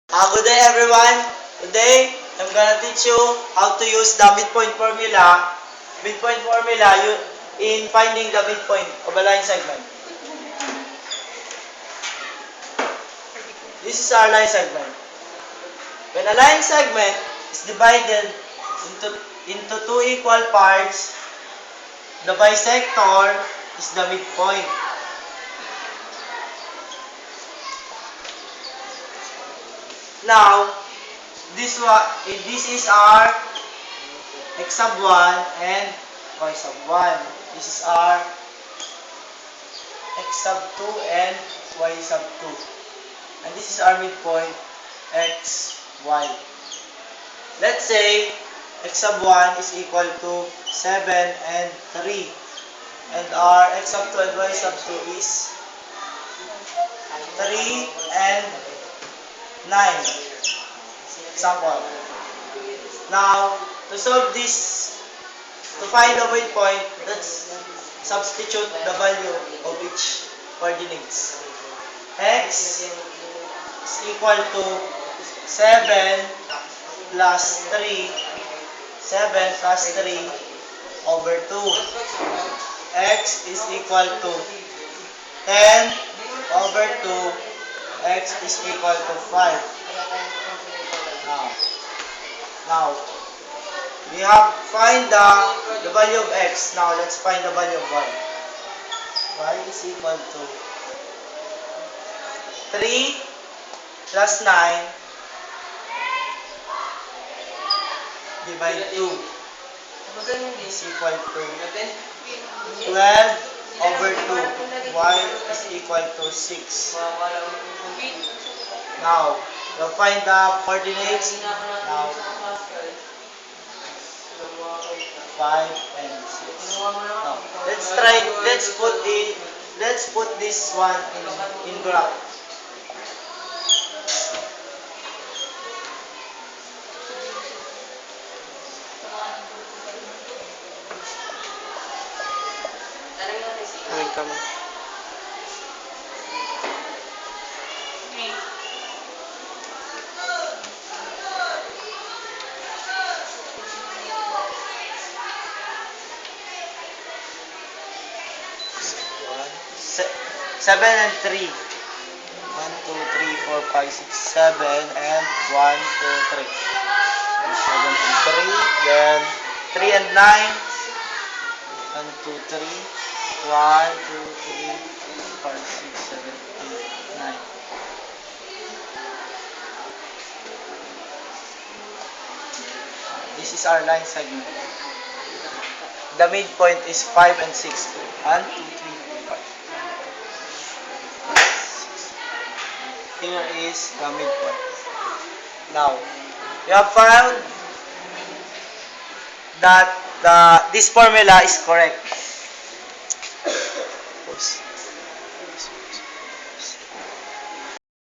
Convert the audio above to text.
Good day everyone. Today, I'm gonna teach you how to use the midpoint formula. Midpoint formula in finding the midpoint of a line segment. This is our line segment. When a line segment is divided into two equal parts, the bisector is the midpoint. Now, this is our x sub 1 and y sub 1. This is our x sub 2 and y sub 2. And this is our midpoint x, y. Let's say x sub 1 is equal to 7 and 3. And our x sub 2 and y sub 2 is 3 and 9. Example. Now, to solve this, to find the midpoint, let's substitute the value of each coordinates. X is equal to 7 plus 3. 7 plus 3 over 2. X is equal to 10 over 2. X is equal to 5. Now, we have find the value of x. Now, let's find the value of y. Y is equal to 3 plus 9 divide 2 is equal to 12 over 2. Y is equal to 6. Now, we'll find the coordinates. Now, 5 and 6. Now, let's put this one in graph. Wait, come. 7 and 3. 1, 2, 3, 4, 5, 6, 7 and 1, 2, 3. 7 and 3. Then 3 and 9. 1, 2, 3. 1, 2, 3, 4, 5, 6, 7, 8, 9. This is our line segment. The midpoint is 5 and 6. 1, 2, 3, 4. Here is the midpoint. Now, we have found that this formula is correct.